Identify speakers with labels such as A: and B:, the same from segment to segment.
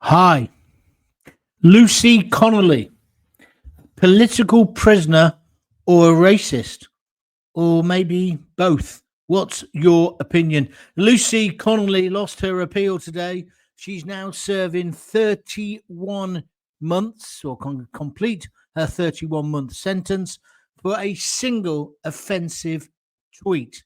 A: Hi, Lucy Connolly, political prisoner or a racist, or maybe both. What's your opinion? Lucy Connolly lost her appeal today. She's now serving 31 months or complete her 31-month sentence for a single offensive tweet.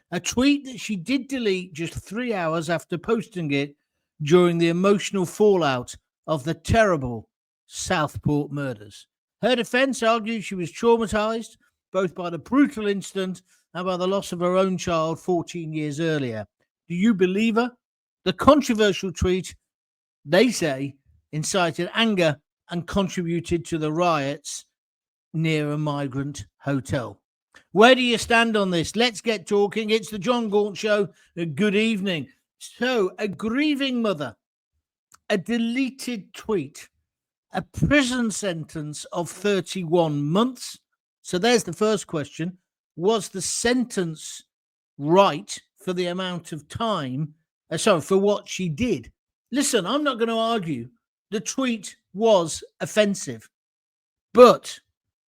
A: A tweet that she did delete just 3 hours after posting it during the emotional fallout of the terrible Southport murders. Her defense argued she was traumatised both by the brutal incident and by the loss of her own child 14 years earlier. Do you believe her? The controversial tweet, they say, incited anger and contributed to the riots near a migrant hotel. Where do you stand on this? Let's get talking. It's the John Gaunt Show. Good evening. So, a grieving mother, a deleted tweet, a prison sentence of 31 months. So, there's the first question. Was the sentence right for the amount of time? For what she did? Listen, I'm not going to argue. The tweet was offensive, but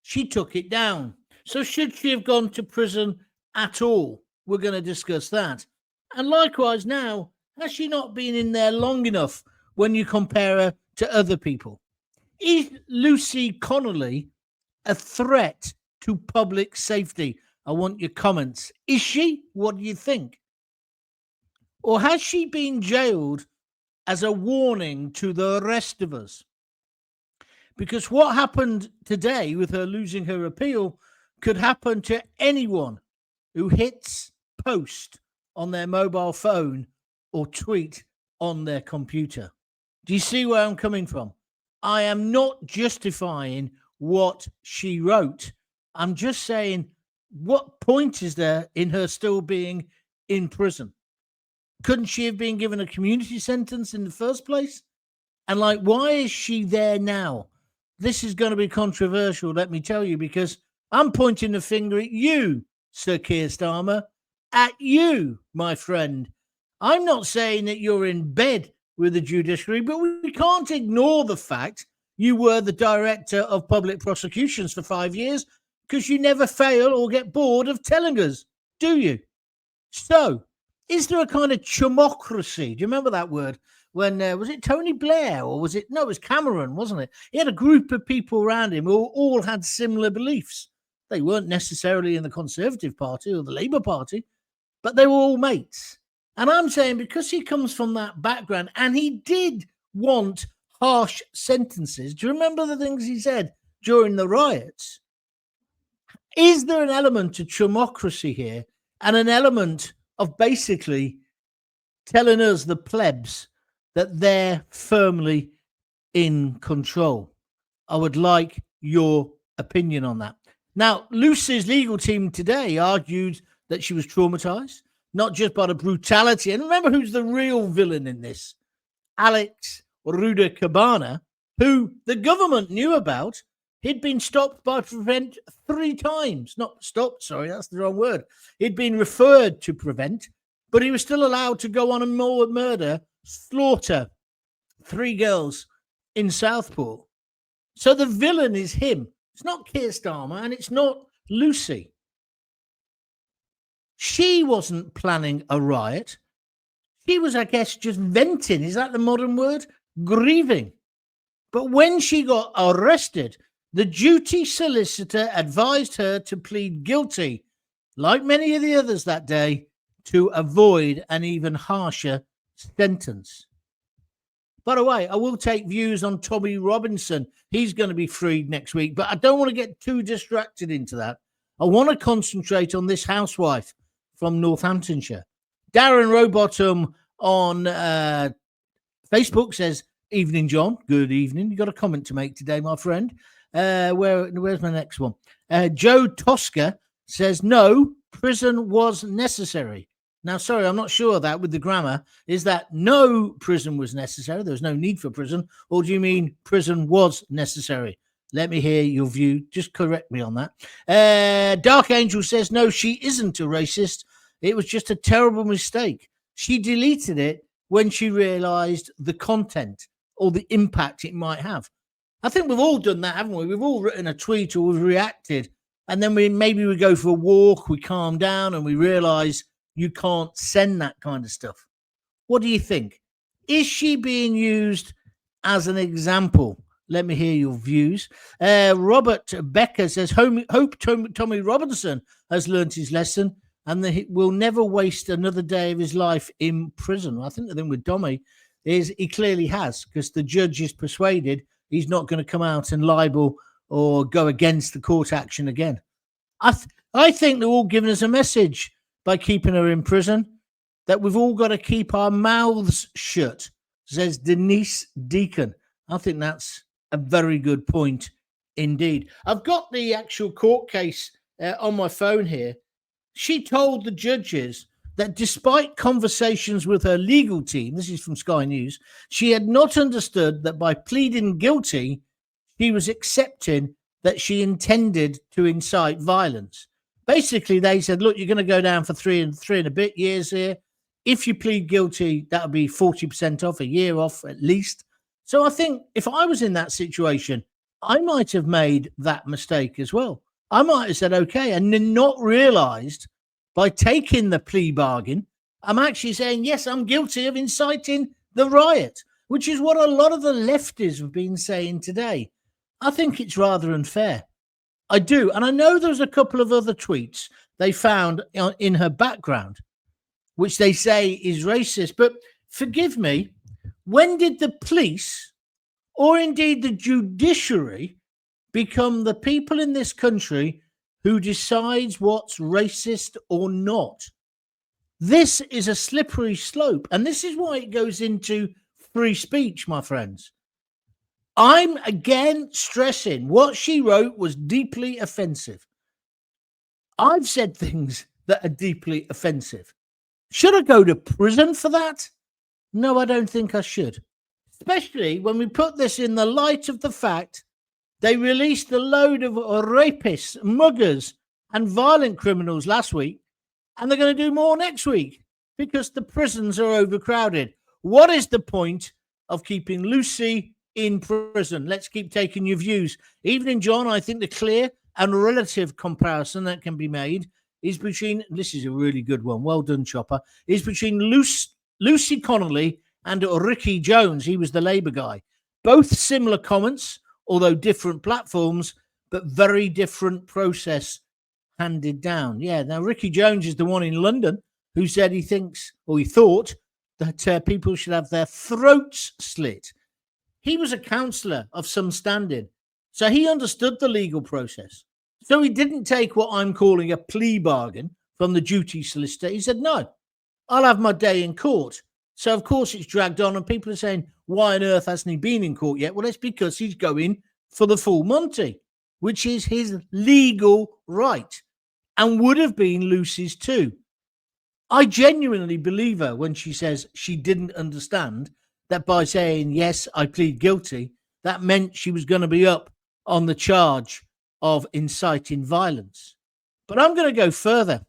A: she took it down. So, should she have gone to prison at all? We're going to discuss that. And likewise now, has she not been in there long enough when you compare her to other people? Is Lucy Connolly a threat to public safety? I want your comments. Is she? What do you think? Or has she been jailed as a warning to the rest of us? Because what happened today with her losing her appeal could happen to anyone who hits post on their mobile phone or tweet on their computer. Do you see where I'm coming from? I am not justifying what she wrote. I'm just saying, what point is there in her still being in prison? Couldn't she have been given a community sentence in the first place? And why is she there now? This is going to be controversial, let me tell you, because I'm pointing the finger at you, Sir Keir Starmer, at you, my friend. I'm not saying that you're in bed with the judiciary, but we can't ignore the fact you were the director of public prosecutions for 5 years because you never fail or get bored of telling us, do you? So, is there a kind of chumocracy? Do you remember that word? When, was it Tony Blair or was it? No, it was Cameron, wasn't it? He had a group of people around him who all had similar beliefs. They weren't necessarily in the Conservative Party or the Labour Party, but they were all mates. And I'm saying because he comes from that background and he did want harsh sentences. Do you remember the things he said during the riots? Is there an element of chumocracy here and an element of basically telling us, the plebs, that they're firmly in control? I would like your opinion on that. Now, Lucy's legal team today argued that she was traumatized, not just by the brutality. And remember who's the real villain in this? Axel Rudakubana, who the government knew about. He'd been stopped by Prevent 3 times. Not stopped, sorry, that's the wrong word. He'd been referred to Prevent, but he was still allowed to go on and murder, slaughter 3 girls in Southport. So the villain is him. It's not Keir Starmer and it's not Lucy. She wasn't planning a riot. She was, I guess, just venting. Is that the modern word? Grieving. But when she got arrested, the duty solicitor advised her to plead guilty, like many of the others that day, to avoid an even harsher sentence. By the way, I will take views on Tommy Robinson. He's going to be freed next week, but I don't want to get too distracted into that. I want to concentrate on this housewife from Northamptonshire. Darren Rowbottom on Facebook says, "Evening, John. Good evening. You got a comment to make today, my friend? Where's my next one? Joe Tosca says, no, prison was necessary. Now, sorry, I'm not sure that with the grammar. Is that no prison was necessary? There was no need for prison. Or do you mean prison was necessary? Let me hear your view. Just correct me on that. Dark Angel says, no, she isn't a racist. It was just a terrible mistake. She deleted it when she realized the content. or the impact it might have. I think we've all done that, haven't we? We've all written a tweet or we've reacted, and then maybe we go for a walk, we calm down, and we realize you can't send that kind of stuff. What do you think? Is she being used as an example? Let me hear your views. Robert Becker says, hope Tommy Robinson has learnt his lesson and that he will never waste another day of his life in prison. I think the thing with Tommy is he clearly has, because the judge is persuaded he's not going to come out and libel or go against the court action again. I think they're all giving us a message by keeping her in prison, that we've all got to keep our mouths shut, says Denise Deacon. I think that's a very good point indeed. I've got the actual court case on my phone here. She told the judges that despite conversations with her legal team, this is from Sky News, she had not understood that by pleading guilty, she was accepting that she intended to incite violence. Basically, they said, look, you're going to go down for three and a bit years here. If you plead guilty, that'll be 40% off, a year off at least. So I think if I was in that situation, I might have made that mistake as well. I might have said, okay, and then not realized by taking the plea bargain, I'm actually saying, yes, I'm guilty of inciting the riot, which is what a lot of the lefties have been saying today. I think it's rather unfair. I do. And I know there's a couple of other tweets they found in her background, which they say is racist. But forgive me, when did the police or indeed the judiciary become the people in this country who decides what's racist or not? This is a slippery slope. And this is why it goes into free speech, my friends. I'm again stressing what she wrote was deeply offensive. I've said things that are deeply offensive. Should I go to prison for that? No, I don't think I should. Especially when we put this in the light of the fact they released a load of rapists, muggers, and violent criminals last week, and they're going to do more next week because the prisons are overcrowded. What is the point of keeping Lucy in prison? Let's keep taking your views. Evening, John. I think the clear and relative comparison that can be made is between, this is a really good one, well done, Chopper, is between Lucy Connolly and Ricky Jones. He was the Labour guy. Both similar comments, although different platforms, but very different process handed down. Yeah, now Ricky Jones is the one in London who said he thinks, or he thought, that people should have their throats slit. He was a councillor of some standing, so he understood the legal process. So he didn't take what I'm calling a plea bargain from the duty solicitor. He said, no, I'll have my day in court. So, of course, it's dragged on, and people are saying, why on earth hasn't he been in court yet? Well, it's because he's going for the full Monty, which is his legal right and would have been Lucy's too. I genuinely believe her when she says she didn't understand that by saying, yes, I plead guilty, that meant she was going to be up on the charge of inciting violence. But I'm going to go further.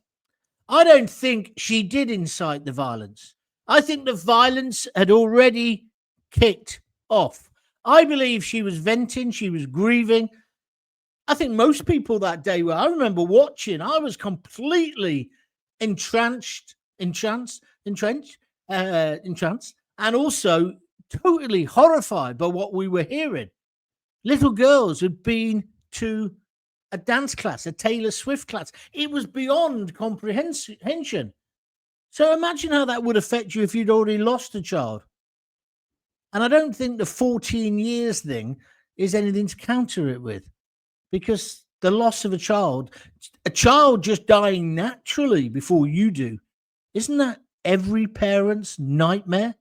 A: I don't think she did incite the violence. I think the violence had already kicked off. I believe she was venting, she was grieving. I think most people that day were. I remember watching, I was completely entranced, and also totally horrified by what we were hearing. Little girls had been to a dance class, a Taylor Swift class. It was beyond comprehension. So imagine how that would affect you if you'd already lost a child. And I don't think the 14 years thing is anything to counter it with, because the loss of a child just dying naturally before you do, isn't that every parent's nightmare?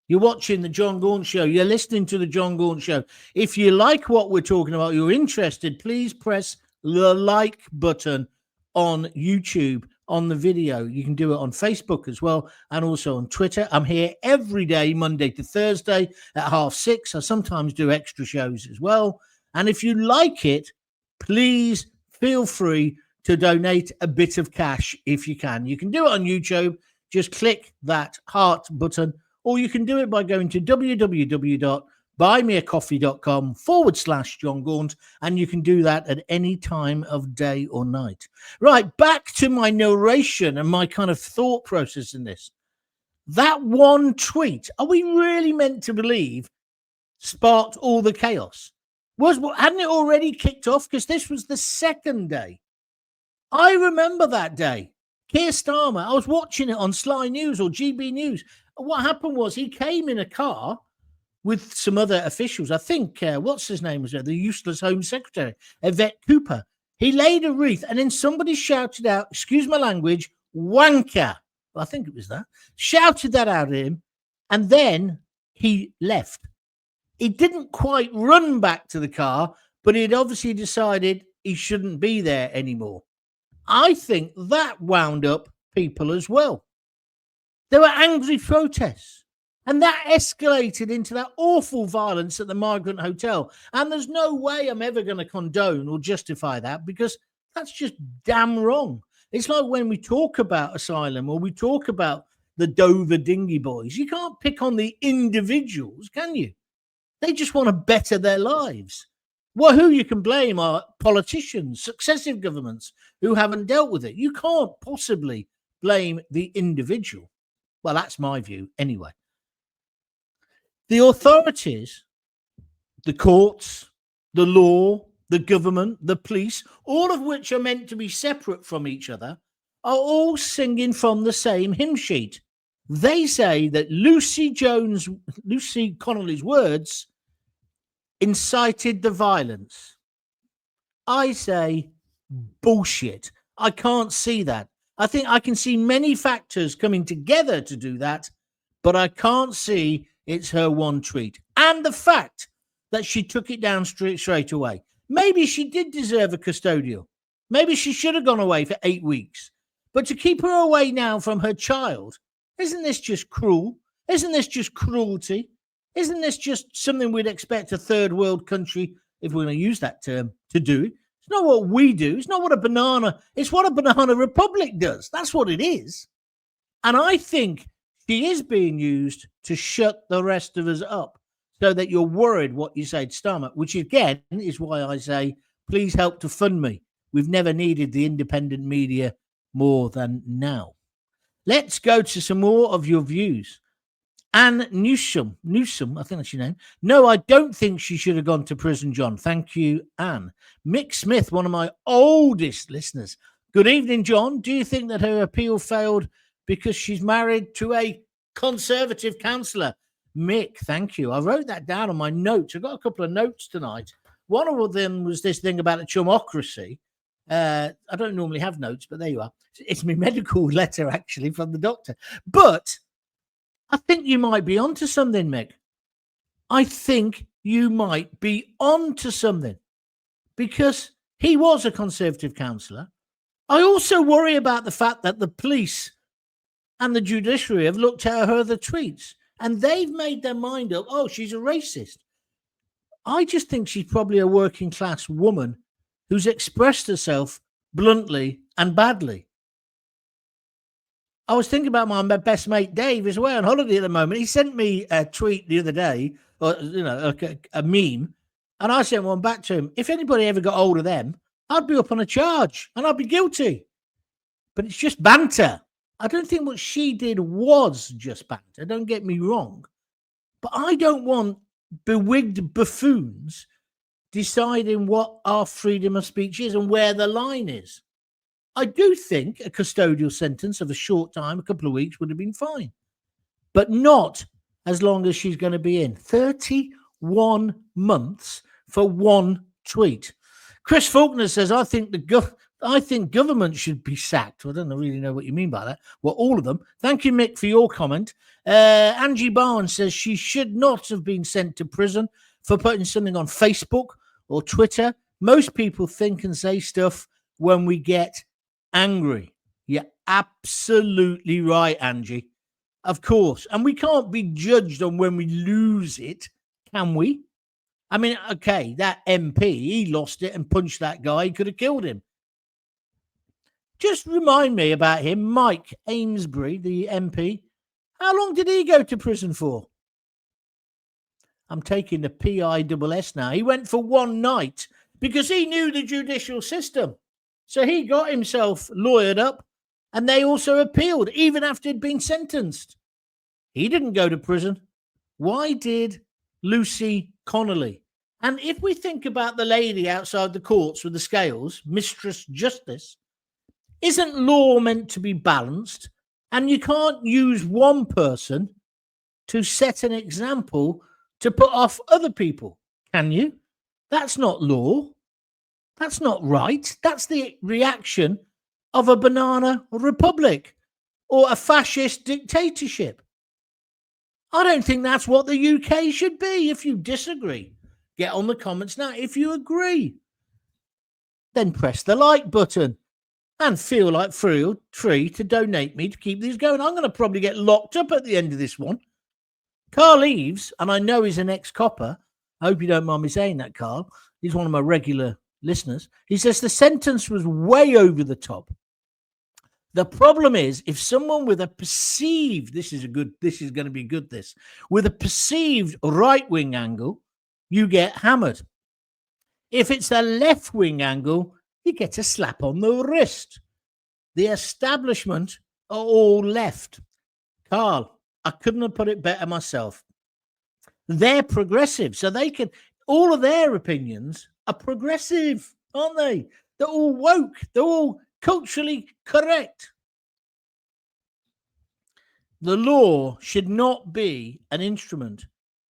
A: You're watching the John Gaunt Show. You're listening to the John Gaunt Show. If you like what we're talking about, you're interested, please press the like button on YouTube on the video. You can do it on Facebook as well, and also on Twitter. I'm here every day, Monday to Thursday at 6:30. I sometimes do extra shows as well. And if you like it, please feel free to donate a bit of cash if you can. You can do it on YouTube. Just click that heart button, or you can do it by going to www.patreon.com buymeacoffee.com/John Gaunt, and you can do that at any time of day or night. Right, back to my narration and my kind of thought process in this. That one tweet, are we really meant to believe sparked all the chaos? Hadn't it already kicked off? Because this was the second day. I remember that day. Keir Starmer, I was watching it on Sly News or GB News. What happened was he came in a car with some other officials. I think, what's his name was there? The useless Home Secretary, Yvette Cooper. He laid a wreath and then somebody shouted out, excuse my language, wanker. Well, I think it was that. Shouted that out at him, and then he left. He didn't quite run back to the car, but he'd obviously decided he shouldn't be there anymore. I think that wound up people as well. There were angry protests, and that escalated into that awful violence at the migrant hotel. And there's no way I'm ever going to condone or justify that, because that's just damn wrong. It's like when we talk about asylum or we talk about the Dover dinghy boys, you can't pick on the individuals, can you? They just want to better their lives. Well, who you can blame are politicians, successive governments who haven't dealt with it. You can't possibly blame the individual. Well, that's my view anyway. The authorities, the courts, the law, the government, the police, all of which are meant to be separate from each other, are all singing from the same hymn sheet. They say that Lucy Connolly's words incited the violence. I say bullshit. I can't see that. I think I can see many factors coming together to do that, but I can't see it's her one tweet. And the fact that she took it down straight away. Maybe she did deserve a custodial. Maybe she should have gone away for 8 weeks. But to keep her away now from her child, isn't this just cruel? Isn't this just cruelty? Isn't this just something we'd expect a third world country, if we're going to use that term, to do? It's not what we do. It's not what it's what a banana republic does. That's what it is. And I think she is being used to shut the rest of us up so that you're worried what you say to Starmer, which again is why I say, please help to fund me. We've never needed the independent media more than now. Let's go to some more of your views. Anne Newsom, I think that's your name. No, I don't think she should have gone to prison, John. Thank you, Anne. Mick Smith, one of my oldest listeners. Good evening, John. Do you think that her appeal failed because she's married to a Conservative councillor? Mick, thank you. I wrote that down on my notes. I've got a couple of notes tonight. One of them was this thing about a chumocracy. I don't normally have notes, but there you are. It's my medical letter, actually, from the doctor. But I think you might be onto something, Mick. I think you might be onto something, because he was a Conservative councillor. I also worry about the fact that the police and the judiciary have looked at her other tweets and they've made their mind up, oh, she's a racist. I just think she's probably a working class woman who's expressed herself bluntly and badly. I was thinking about my best mate Dave is away on holiday at the moment. He sent me a tweet the other day, or a meme, and I sent one back to him. If anybody ever got hold of them, I'd be up on a charge and I'd be guilty. But it's just banter. I don't think what she did was just banter. Don't get me wrong. But I don't want bewigged buffoons deciding what our freedom of speech is and where the line is. I do think a custodial sentence of a short time, a couple of weeks, would have been fine. But not as long as she's going to be in. 31 months for one tweet. Chris Faulkner says, I think government should be sacked. I don't really know what you mean by that. Well, all of them. Thank you, Mick, for your comment. Angie Barnes says she should not have been sent to prison for putting something on Facebook or Twitter. Most people think and say stuff when we get angry. You're absolutely right, Angie. Of course. And we can't be judged on when we lose it, can we? I mean, okay, that MP, he lost it and punched that guy. He could have killed him. Just remind me about him, Mike Amesbury, the MP. How long did he go to prison for? I'm taking the PISS now. He went for one night because he knew the judicial system. So he got himself lawyered up, and they also appealed, even after he'd been sentenced. He didn't go to prison. Why did Lucy Connolly? And if we think about the lady outside the courts with the scales, Mistress Justice, isn't law meant to be balanced? And you can't use one person to set an example to put off other people, can you? That's not law. That's not right. That's the reaction of a banana republic or a fascist dictatorship. I don't think that's what the UK should be. If you disagree, get on the comments now. If you agree, then press the like button and feel like free to donate me to keep these going. I'm going to probably get locked up at the end of this one. Carl Eves, and I know he's an ex-copper. I hope you don't mind me saying that, Carl. He's one of my regular listeners. He says the sentence was way over the top. The problem is, if someone with a perceived, with a perceived right-wing angle, you get hammered. If it's a left-wing angle, you get a slap on the wrist. The establishment are all left. Carl, I couldn't have put it better myself. They're progressive, so they can, all of their opinions are progressive, aren't they? They're all woke. They're all culturally correct. The law should not be an instrument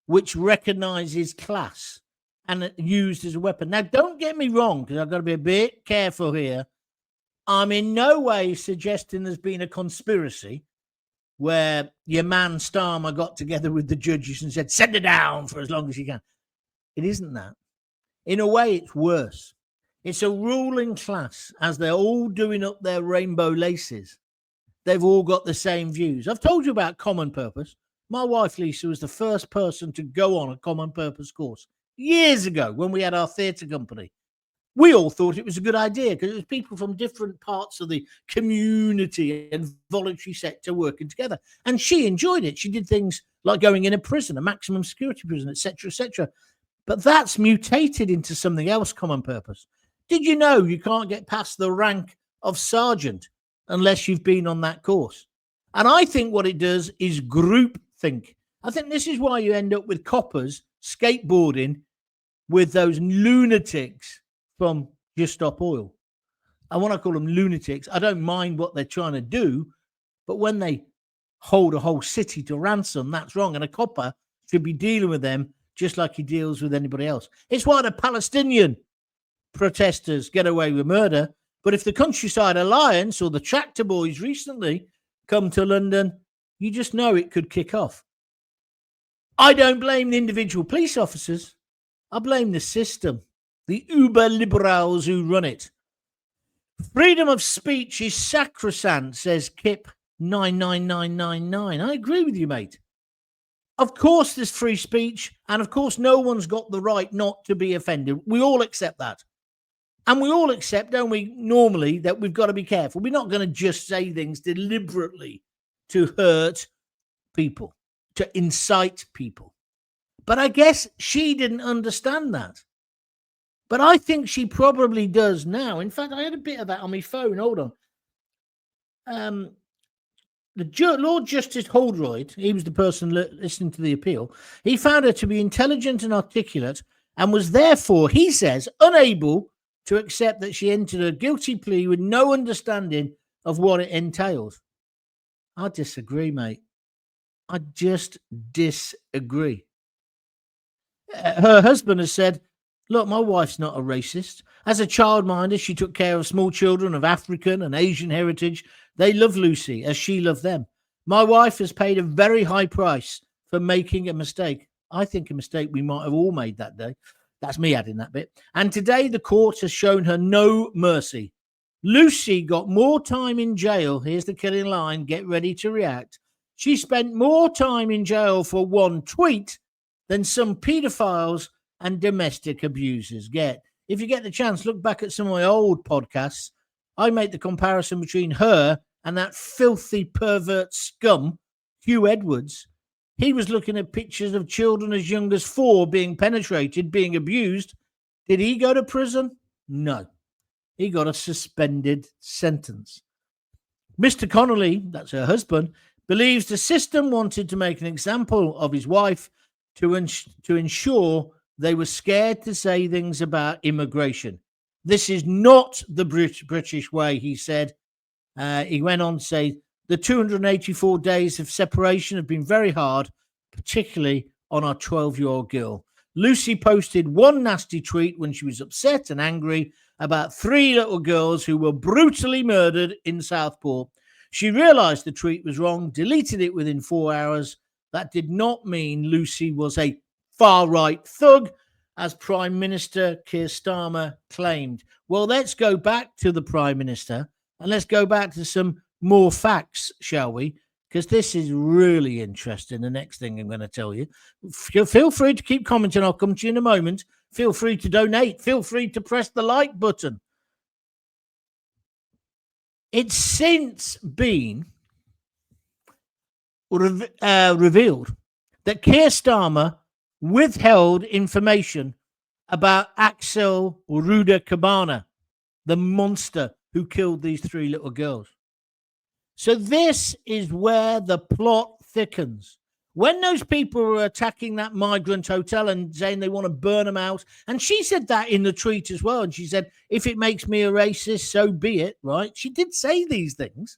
A: which recognizes class and used as a weapon. Now, don't get me wrong, because I've got to be a bit careful here. I'm in no way suggesting there's been a conspiracy where your man Starmer got together with the judges and said, send her down for as long as you can. It isn't that. In a way, it's worse. It's a ruling class, as they're all doing up their rainbow laces. They've all got the same views. I've told you about common purpose. My wife, Lisa, was the first person to go on a common purpose course years ago when we had our theatre company. We all thought it was a good idea because it was people from different parts of the community and voluntary sector working together. And she enjoyed it. She did things like going in a prison, a maximum security prison, etc., etc. But that's mutated into something else, common purpose. Did you know you can't get past the rank of sergeant unless you've been on that course? And I think what it does is group think. I think this is why you end up with coppers skateboarding with those lunatics from Just Stop Oil. I want to call them lunatics. I don't mind what they're trying to do, but when they hold a whole city to ransom, that's wrong. And a copper should be dealing with them just like he deals with anybody else. It's why the Palestinian protesters get away with murder. But if the Countryside Alliance or the Tractor Boys recently come to London, you just know it could kick off. I don't blame the individual police officers. I blame the system, the uber liberals who run it. Freedom of speech is sacrosanct, says Kip 99999. I agree with you, mate. Of course there's free speech, and of course no one's got the right not to be offended. We all accept that. And we all accept, don't we, normally, that we've got to be careful. We're not going to just say things deliberately to hurt people, to incite people. But I guess she didn't understand that. But I think she probably does now. In fact, I had a bit of that on my phone. Hold on. Lord Justice Holdroyd, he was the person listening to the appeal. He found her to be intelligent and articulate and was therefore, he says, unable to accept that she entered a guilty plea with no understanding of what it entails. I disagree, mate. I just disagree. Her husband has said, look, my wife's not a racist. As a childminder, she took care of small children of African and Asian heritage. They love Lucy as she loved them. My wife has paid a very high price for making a mistake. I think a mistake we might have all made that day. That's me adding that bit. And today the court has shown her no mercy. Lucy got more time in jail. Here's the killing line. Get ready to react. She spent more time in jail for one tweet than some paedophiles and domestic abusers get. If you get the chance, look back at some of my old podcasts. I make the comparison between her and that filthy pervert scum, Hugh Edwards, He was looking at pictures of children as young as 4 being penetrated, being abused. Did he go to prison? No. He got a suspended sentence. Mr. Connolly, that's her husband, believes the system wanted to make an example of his wife to ensure they were scared to say things about immigration. This is not the British way, he said. He went on to say, the 284 days of separation have been very hard, particularly on our 12-year-old girl. Lucy posted one nasty tweet when she was upset and angry about 3 little girls who were brutally murdered in Southport. She realized the tweet was wrong, deleted it within 4 hours. That did not mean Lucy was a far-right thug, as Prime Minister Keir Starmer claimed. Well, let's go back to the Prime Minister and let's go back to some more facts, shall we? Because this is really interesting, the next thing I'm going to tell you. Feel free to keep commenting. I'll come to you in a moment. Feel free to donate. Feel free to press the like button. It's since been revealed that Keir Starmer withheld information about Axel Rudakubana, the monster who killed these 3 little girls. So this is where the plot thickens. When those people were attacking that migrant hotel and saying they want to burn them out, and she said that in the tweet as well, and she said, if it makes me a racist, so be it, right? She did say these things.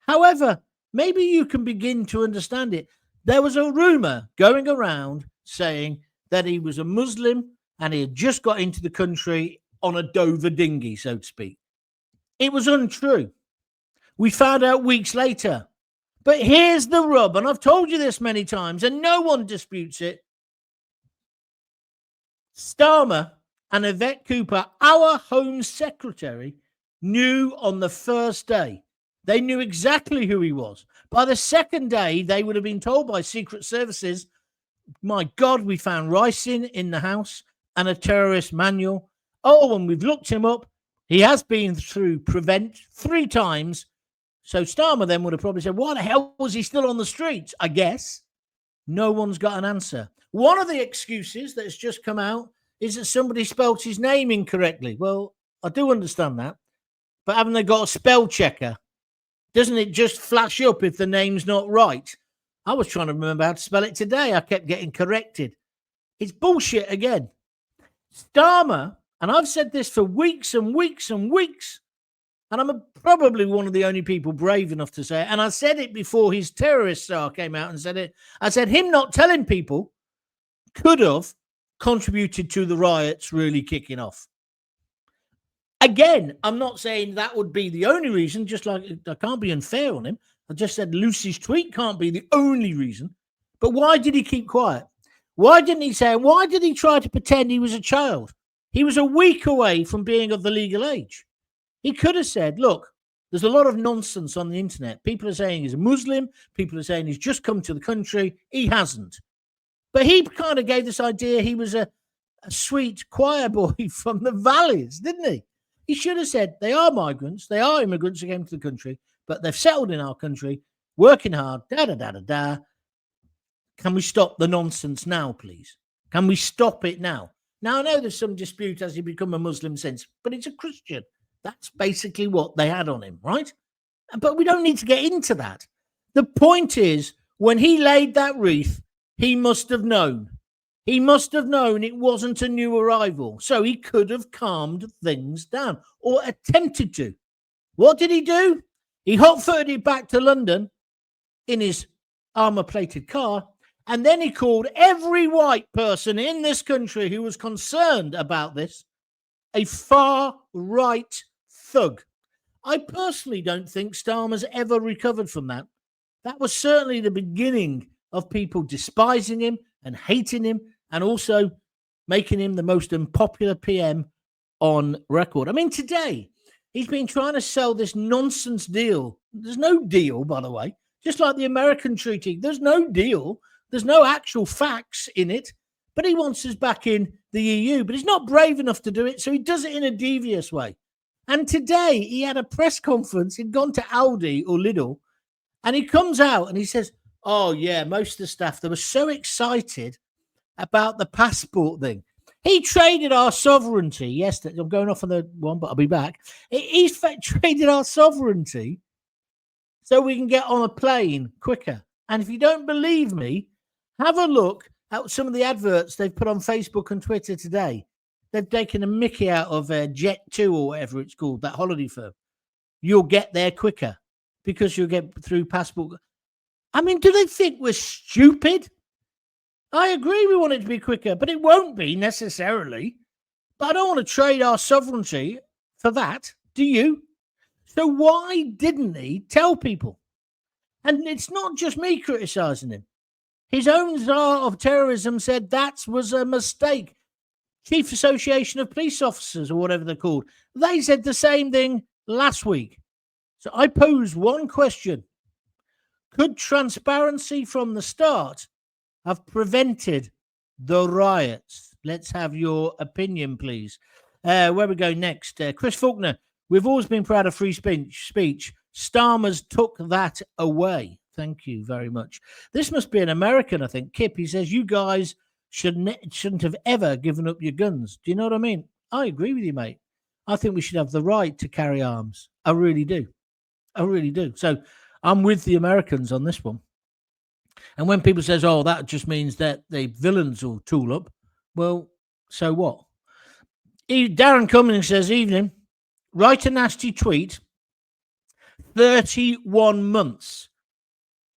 A: However, maybe you can begin to understand it. There was a rumor going around saying that he was a Muslim and he had just got into the country on a Dover dinghy, so to speak. It was untrue. We found out weeks later. But here's the rub, and I've told you this many times, and no one disputes it. Starmer and Yvette Cooper, our Home Secretary, knew on the first day. They knew exactly who he was. By the second day, they would have been told by Secret Services, my God, we found ricin in the house and a terrorist manual. Oh, and we've looked him up. He has been through Prevent 3 times. So Starmer then would have probably said, why the hell was he still on the streets? I guess. No one's got an answer. One of the excuses that's just come out is that somebody spelt his name incorrectly. Well, I do understand that. But haven't they got a spell checker? Doesn't it just flash up if the name's not right? I was trying to remember how to spell it today. I kept getting corrected. It's bullshit again. Starmer, and I've said this for weeks and weeks and weeks, and I'm probably one of the only people brave enough to say it. And I said it before his terrorist star came out and said it. I said him not telling people could have contributed to the riots really kicking off. Again, I'm not saying that would be the only reason, just like I can't be unfair on him. I just said Lucy's tweet can't be the only reason. But why did he keep quiet? Why didn't he say, why did he try to pretend he was a child? He was a week away from being of the legal age. He could have said, look, there's a lot of nonsense on the internet. People are saying he's a Muslim. People are saying he's just come to the country. He hasn't. But he kind of gave this idea he was a sweet choir boy from the valleys, didn't he? He should have said, they are migrants. They are immigrants who came to the country, but they've settled in our country, working hard, da-da-da-da-da. Can we stop the nonsense now, please? Can we stop it now? Now, I know there's some dispute as he become a Muslim since, but he's a Christian. That's basically what they had on him, right? But we don't need to get into that. The point is, when he laid that wreath, he must have known. He must have known it wasn't a new arrival. So he could have calmed things down or attempted to. What did he do? He hot-footed it back to London in his armour-plated car. And then he called every white person in this country who was concerned about this a far-right thug. I personally don't think Starmer's ever recovered from that. That was certainly the beginning of people despising him and hating him and also making him the most unpopular PM on record. I mean, today, he's been trying to sell this nonsense deal. There's no deal, by the way. Just like the American treaty, there's no deal. There's no actual facts in it. But he wants us back in the EU. But he's not brave enough to do it, so he does it in a devious way. And today, he had a press conference. He'd gone to Aldi or Lidl, and he comes out and he says, Oh, yeah, most of the staff, they were so excited about the passport thing. He traded our sovereignty yesterday. I'm going off on the one, but I'll be back. He's traded our sovereignty so we can get on a plane quicker. And if you don't believe me, have a look at some of the adverts they've put on Facebook and Twitter today. They've taken a mickey out of Jet2 or whatever it's called, that holiday firm. You'll get there quicker because you'll get through passport. I mean, do they think we're stupid? I agree we want it to be quicker, but it won't be necessarily. But I don't want to trade our sovereignty for that. Do you? So why didn't he tell people? And it's not just me criticising him. His own czar of terrorism said that was a mistake. Chief Association of Police Officers, or whatever they're called, they said the same thing last week. So I pose one question. Could transparency from the start have prevented the riots? Let's have your opinion, please. Where we go next? Chris Faulkner, we've always been proud of free speech. Starmer's took that away. Thank you very much. This must be an American, I think. Kip, he says, you guys shouldn't have ever given up your guns. Do you know what I mean? I agree with you, mate. I think we should have the right to carry arms. I really do. I really do. So I'm with the Americans on this one. And when people says, oh, that just means that the villains will tool up. Well, so what? Darren Cummings says, evening, write a nasty tweet, 31 months.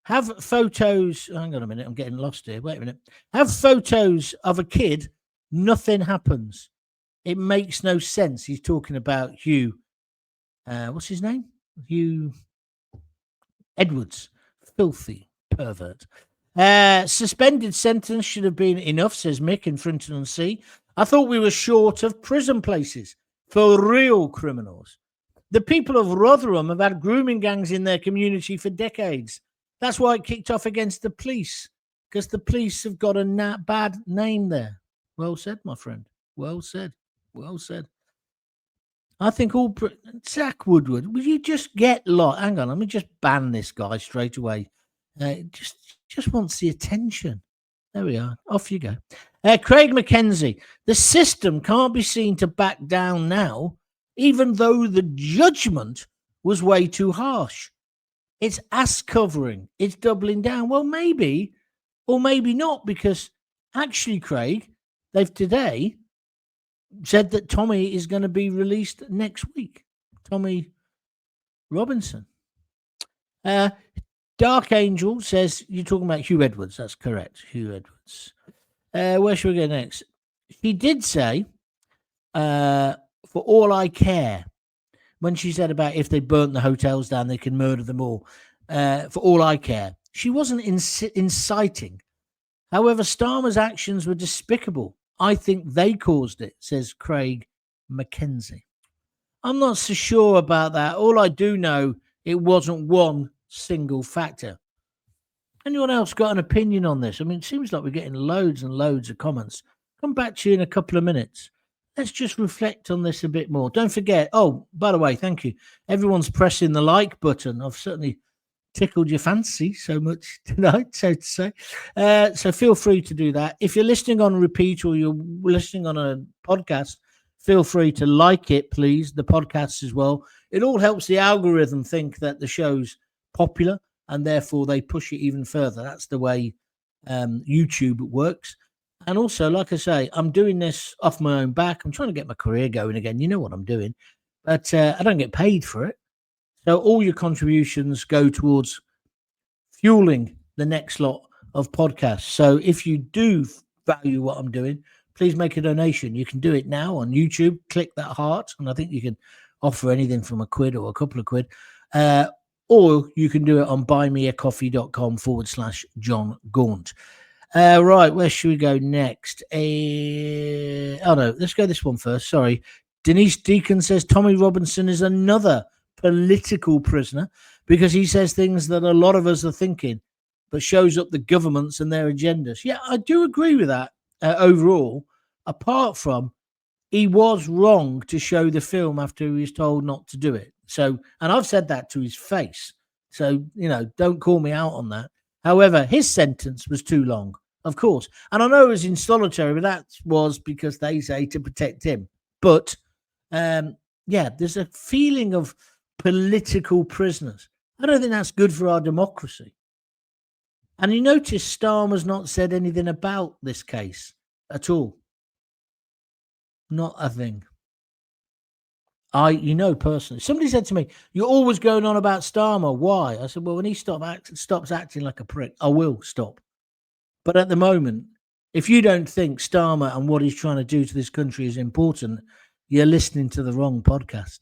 A: Have photos, hang on a minute, I'm getting lost here. Wait a minute. Have photos of a kid, nothing happens. It makes no sense. He's talking about Hugh, what's his name? Hugh Edwards. Filthy pervert. Suspended sentence should have been enough, says Mick in Frinton-on-Sea. I thought we were short of prison places for real criminals. The people of Rotherham have had grooming gangs in their community for decades. That's why it kicked off against the police, because the police have got a bad name there. Well said, my friend. Well said. Well said. I think all... Zach Woodward, will you just get lost? Hang on, let me just ban this guy straight away. Just wants the attention. There we are. Off you go. Craig McKenzie, the system can't be seen to back down now, even though the judgment was way too harsh. It's ass covering. It's doubling down. Well, maybe, or maybe not, because actually, Craig, they've today said that Tommy is going to be released next week. Tommy Robinson. Dark Angel says, you're talking about Hugh Edwards. That's correct. Hugh Edwards. Where should we go next? He did say, for all I care, when she said about if they burnt the hotels down, they can murder them all. For all I care. She wasn't inciting. However, Starmer's actions were despicable. I think they caused it, says Craig McKenzie. I'm not so sure about that. All I do know, it wasn't one single factor. Anyone else got an opinion on this? I mean, it seems like we're getting loads and loads of comments. Come back to you in a couple of minutes. Let's just reflect on this a bit more. Don't forget. Oh, by the way, thank you. Everyone's pressing the like button. I've certainly tickled your fancy so much tonight, so to say. So feel free to do that. If you're listening on repeat or you're listening on a podcast, feel free to like it, please. The podcast as well. It all helps the algorithm think that the show's popular and therefore they push it even further. That's the way YouTube works. And also, like I say, I'm doing this off my own back. I'm trying to get my career going again. You know what I'm doing. But I don't get paid for it. So all your contributions go towards fueling the next lot of podcasts. So if you do value what I'm doing, please make a donation. You can do it now on YouTube. Click that heart. And I think you can offer anything from £1 or a couple of quid. Or you can do it on buymeacoffee.com/John Gaunt. Right, where should we go next? Oh, no, let's go this one first. Sorry. Denise Deacon says Tommy Robinson is another political prisoner because he says things that a lot of us are thinking, but shows up the governments and their agendas. Yeah, I do agree with that overall, apart from he was wrong to show the film after he was told not to do it. So, and I've said that to his face. So, don't call me out on that. However, his sentence was too long, of course. And I know it was in solitary, but that was because they say to protect him. But yeah, there's a feeling of political prisoners. I don't think that's good for our democracy. And you notice Starmer's not said anything about this case at all. Not a thing. Personally, somebody said to me, "You're always going on about Starmer. Why?" I said, "Well, when he stops acting like a prick, I will stop. But at the moment, if you don't think Starmer and what he's trying to do to this country is important, you're listening to the wrong podcast."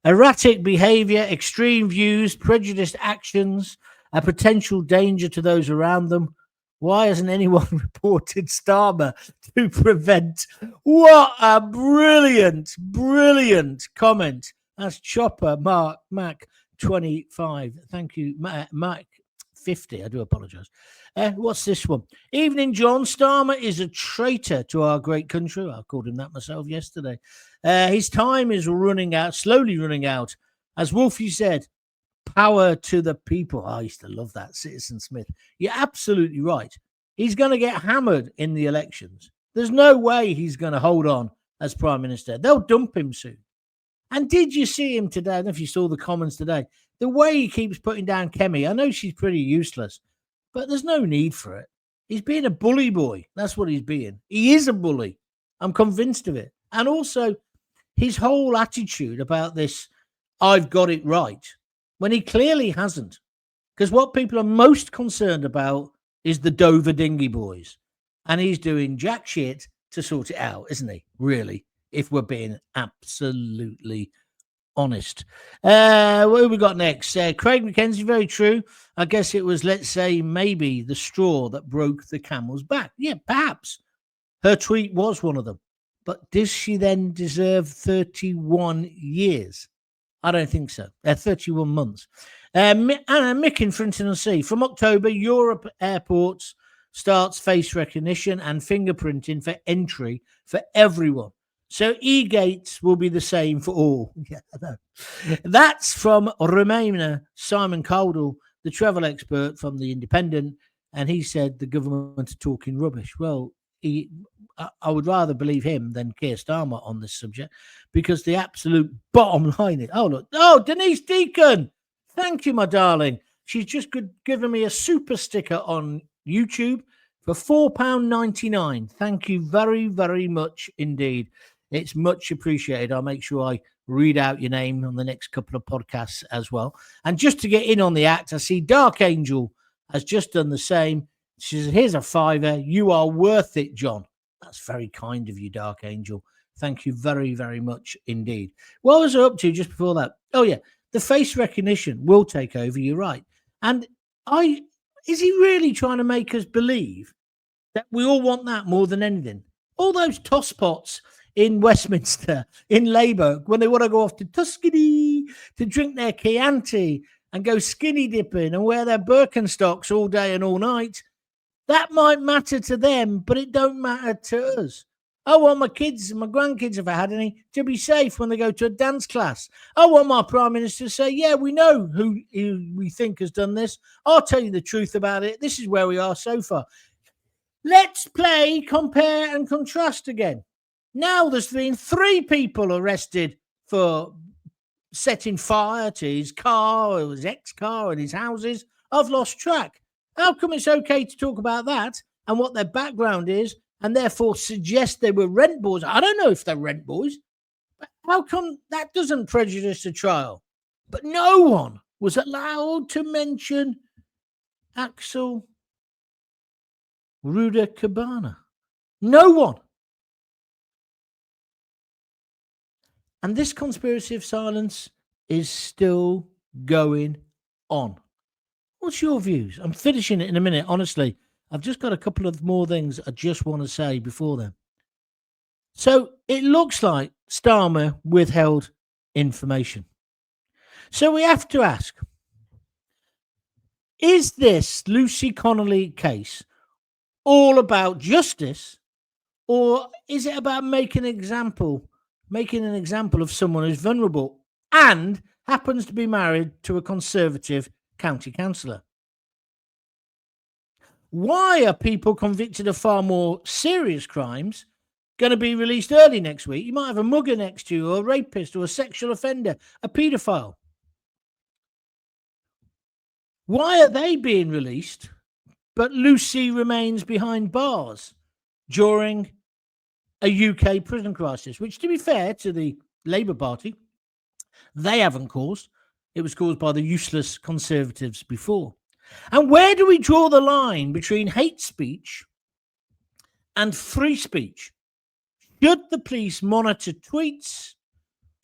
A: Erratic behavior, extreme views, prejudiced actions, a potential danger to those around them. Why hasn't anyone reported Starmer to prevent? What a brilliant, brilliant comment. That's Chopper Mac 25. Thank you, Mac 50. I do apologize. What's this one? Evening, John. Starmer is a traitor to our great country. I called him that myself yesterday. His time is running out, slowly running out. As Wolfie said, power to the people. I used to love that, Citizen Smith. You're absolutely right. He's going to get hammered in the elections. There's no way he's going to hold on as Prime Minister. They'll dump him soon. And did you see him today? I don't know if you saw the comments today. The way he keeps putting down Kemi, I know she's pretty useless, but there's no need for it. He's being a bully boy. That's what he's being. He is a bully. I'm convinced of it. And also, his whole attitude about this, I've got it right, when he clearly hasn't. Because what people are most concerned about is the Dover Dinghy boys. And he's doing jack shit to sort it out, isn't he? Really, if we're being absolutely honest. What have we got next? Craig McKenzie, very true. I guess it was, let's say, maybe the straw that broke the camel's back. Yeah, perhaps. Her tweet was one of them. But does she then deserve 31 years? I don't think so. 31 months. Mick in Frinton-on-Sea. From October, Europe airports starts face recognition and fingerprinting for entry for everyone. So e-gates will be the same for all. Yeah, I know. That's from Remainer Simon Caldwell, the travel expert from The Independent, and he said the government are talking rubbish. Well, I would rather believe him than Keir Starmer on this subject, because the absolute bottom line is, Denise Deacon, thank you, my darling. She's just given me a super sticker on YouTube for £4.99. Thank you very, very much indeed. It's much appreciated. I'll make sure I read out your name on the next couple of podcasts as well. And just to get in on the act, I see Dark Angel has just done the same. She says, here's a £5. You are worth it, John. That's very kind of you, Dark Angel. Thank you very, very much indeed. What was I up to just before that? Oh, yeah. The face recognition will take over. You're right. And is he really trying to make us believe that we all want that more than anything? All those tosspots in Westminster, in Labour, when they want to go off to Tuscany to drink their Chianti and go skinny dipping and wear their Birkenstocks all day and all night, that might matter to them, but it don't matter to us. I want my kids and my grandkids, if I had any, to be safe when they go to a dance class. I want my Prime Minister to say, yeah, we know who we think has done this. I'll tell you the truth about it. This is where we are so far. Let's play compare and contrast again. Now there's been 3 people arrested for setting fire to his car or his ex-car and his houses. I've lost track. How come it's okay to talk about that and what their background is and therefore suggest they were rent boys? I don't know if they're rent boys, but how come that doesn't prejudice the trial? But no one was allowed to mention Axel Rudakubana. No one. And this conspiracy of silence is still going on. What's your views? I'm finishing it in a minute, honestly. I've just got a couple of more things I just want to say before then. So it looks like Starmer withheld information. So we have to ask, is this Lucy Connolly case all about justice, or is it about making an example of someone who's vulnerable and happens to be married to a Conservative county councillor? Why are people convicted of far more serious crimes going to be released early next week? You might have a mugger next to you, or a rapist, or a sexual offender, a paedophile. Why are they being released, but Lucy remains behind bars during a UK prison crisis, which, to be fair to the Labour Party, they haven't caused. It was caused by the useless Conservatives before. And where do we draw the line between hate speech and free speech? Should the police monitor tweets,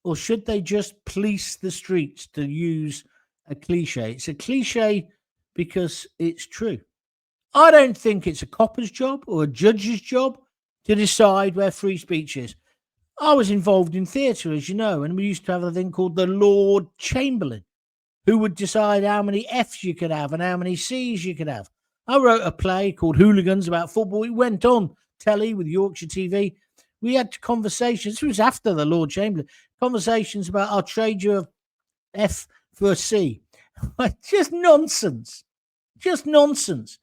A: or should they just police the streets, to use a cliche? It's a cliche because it's true. I don't think it's a copper's job or a judge's job to decide where free speech is. I was involved in theatre, as you know, and we used to have a thing called the Lord Chamberlain, who would decide how many Fs you could have and how many Cs you could have. I wrote a play called Hooligans about football. It went on telly with Yorkshire TV. We had conversations. This was after the Lord Chamberlain. Conversations about, I'll trade you a F for a C. Just nonsense. Just nonsense.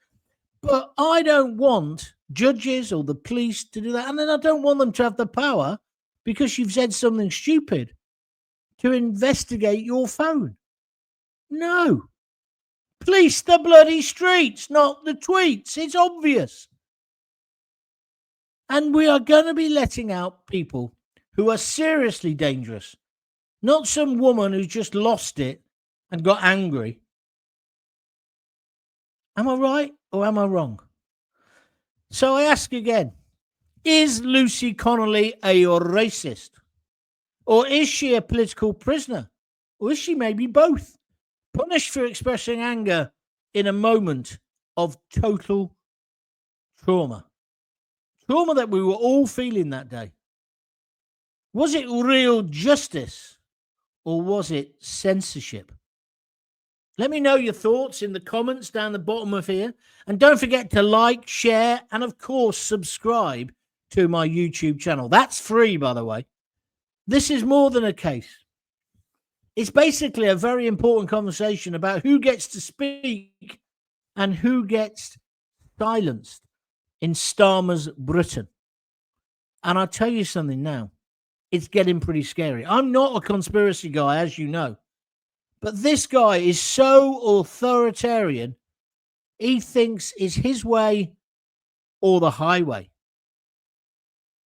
A: But I don't want judges or the police to do that. And then I don't want them to have the power, because you've said something stupid, to investigate your phone. No. Police the bloody streets, not the tweets. It's obvious. And we are going to be letting out people who are seriously dangerous, not some woman who just lost it and got angry. Am I right or am I wrong? So I ask again, is Lucy Connolly a racist? Or is she a political prisoner? Or is she maybe both? Punished for expressing anger in a moment of total trauma. Trauma that we were all feeling that day. Was it real justice, or was it censorship? Let me know your thoughts in the comments down the bottom of here. And don't forget to like, share, and of course, subscribe to my YouTube channel. That's free, by the way. This is more than a case. It's basically a very important conversation about who gets to speak and who gets silenced in Starmer's Britain. And I'll tell you something now. It's getting pretty scary. I'm not a conspiracy guy, as you know. But this guy is so authoritarian, he thinks it's his way or the highway.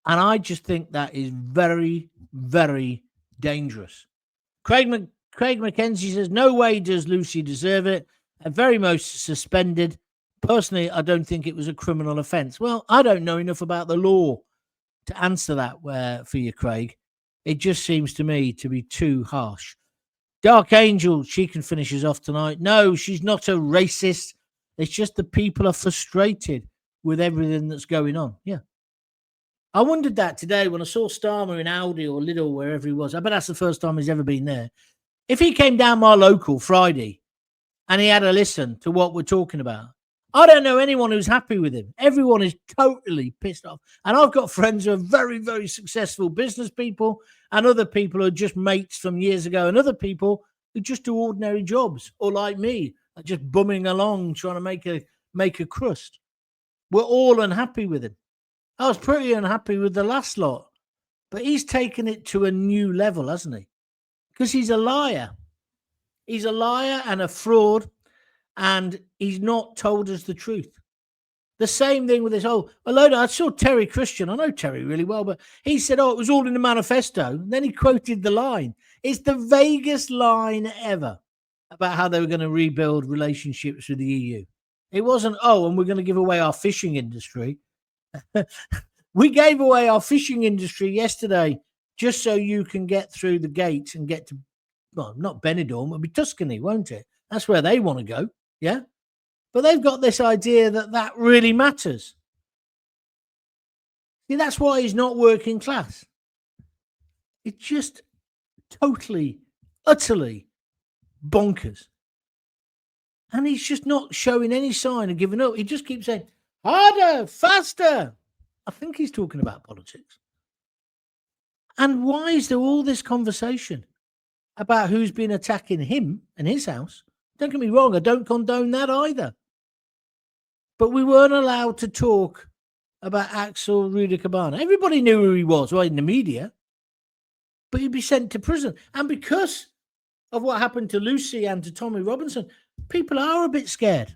A: And I just think that is very, very dangerous. Craig McKenzie says, no way does Lucy deserve it. At very most suspended. Personally, I don't think it was a criminal offence. Well, I don't know enough about the law to answer that for you, Craig. It just seems to me to be too harsh. Dark Angel, she can finish us off tonight. No, she's not a racist. It's just the people are frustrated with everything that's going on. Yeah. I wondered that today when I saw Starmer in Aldi or Lidl, wherever he was. I bet that's the first time he's ever been there. If he came down my local Friday and he had a listen to what we're talking about, I don't know anyone who's happy with him. Everyone is totally pissed off. And I've got friends who are very, very successful business people, and other people who are just mates from years ago, and other people who just do ordinary jobs, or like me, are just bumming along trying to make a crust. We're all unhappy with him. I was pretty unhappy with the last lot, but he's taken it to a new level, hasn't he? Because he's a liar. He's a liar and a fraud, and he's not told us the truth. The same thing with this whole, I saw Terry Christian. I know Terry really well, but he said, it was all in the manifesto. And then he quoted the line. It's the vaguest line ever about how they were going to rebuild relationships with the EU. It wasn't, and we're going to give away our fishing industry. We gave away our fishing industry yesterday just so you can get through the gate and get to, not Benidorm, it'll be Tuscany, won't it? That's where they want to go. Yeah. But they've got this idea that really matters. See, that's why he's not working class. It's just totally, utterly bonkers. And he's just not showing any sign of giving up. He just keeps saying, harder, faster. I think he's talking about politics. And why is there all this conversation about who's been attacking him and his house? Don't get me wrong, I don't condone that either. But we weren't allowed to talk about Axel Rudakubana. Everybody knew who he was, right, in the media. But he'd be sent to prison. And because of what happened to Lucy and to Tommy Robinson, people are a bit scared.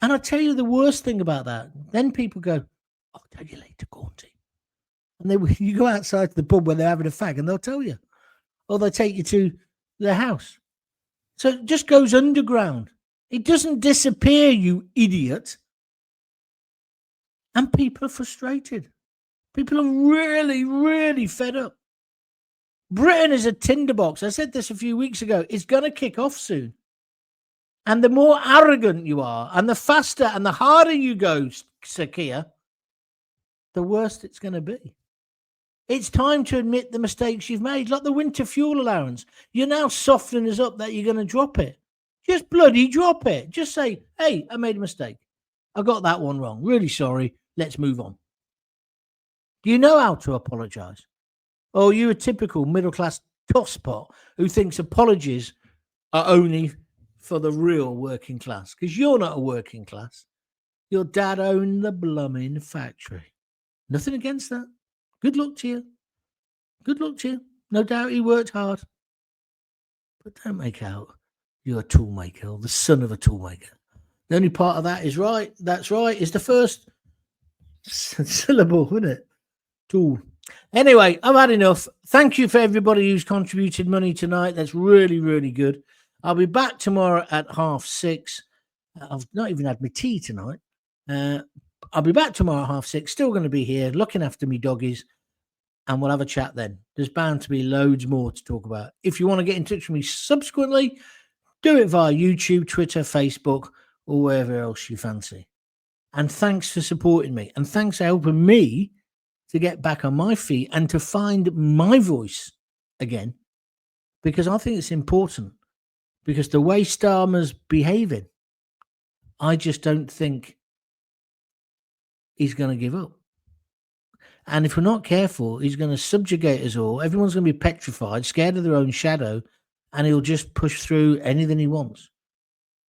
A: And I tell you the worst thing about that, then people go, I'll tell you later, Gaunty. And you go outside to the pub when they're having a fag and they'll tell you. Or they'll take you to their house. So it just goes underground. It doesn't disappear, you idiot. And people are frustrated. People are really, really fed up. Britain is a tinderbox. I said this a few weeks ago. It's going to kick off soon. And the more arrogant you are, and the faster and the harder you go, Sir Keir, the worse it's going to be. It's time to admit the mistakes you've made, like the winter fuel allowance. You're now softening us up that you're going to drop it. Just bloody drop it. Just say, hey, I made a mistake. I got that one wrong. Really sorry. Let's move on. Do you know how to apologise? Or are you a typical middle-class tosspot who thinks apologies are only for the real working class? Because you're not a working class. Your dad owned the blooming factory. Nothing against that. Good luck to you. Good luck to you. No doubt he worked hard. But don't make out you're a toolmaker or the son of a toolmaker. The only part of that is right. That's right. Is the first syllable, isn't it? Tool. Anyway, I've had enough. Thank you for everybody who's contributed money tonight. That's really, really good. I'll be back tomorrow at 6:30. I've not even had my tea tonight. I'll be back tomorrow at 6:30. Still going to be here looking after me doggies. And we'll have a chat then. There's bound to be loads more to talk about. If you want to get in touch with me subsequently, do it via YouTube, Twitter, Facebook, or wherever else you fancy. And thanks for supporting me. And thanks for helping me to get back on my feet and to find my voice again. Because I think it's important. Because the way Starmer's behaving, I just don't think he's going to give up. And if we're not careful, he's going to subjugate us all. Everyone's going to be petrified, scared of their own shadow, and he'll just push through anything he wants.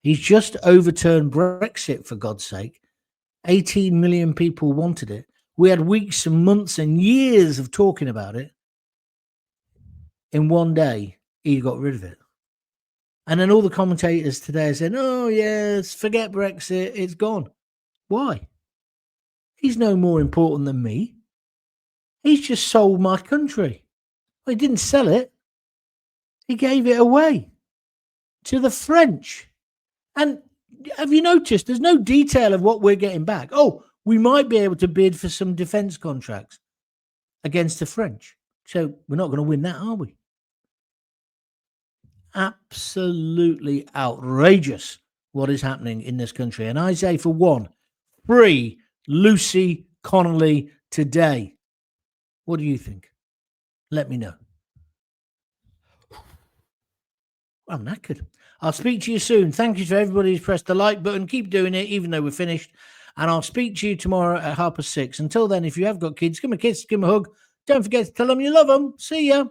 A: He's just overturned Brexit, for God's sake. 18 million people wanted it. We had weeks and months and years of talking about it. In one day, he got rid of it. And then all the commentators today are saying, oh, yes, forget Brexit, it's gone. Why? He's no more important than me. He's just sold my country. Well, he didn't sell it. He gave it away to the French. And have you noticed there's no detail of what we're getting back? Oh, we might be able to bid for some defence contracts against the French. So we're not going to win that, are we? Absolutely outrageous what is happening in this country. And I say, for one, free Lucy Connolly today. What do you think? Let me know. I'm knackered. I'll speak to you soon. Thank you to everybody who's pressed the like button. Keep doing it, even though we're finished. And I'll speak to you tomorrow at 6:30. Until then, if you have got kids, give them a kiss, give them a hug. Don't forget to tell them you love them. See ya.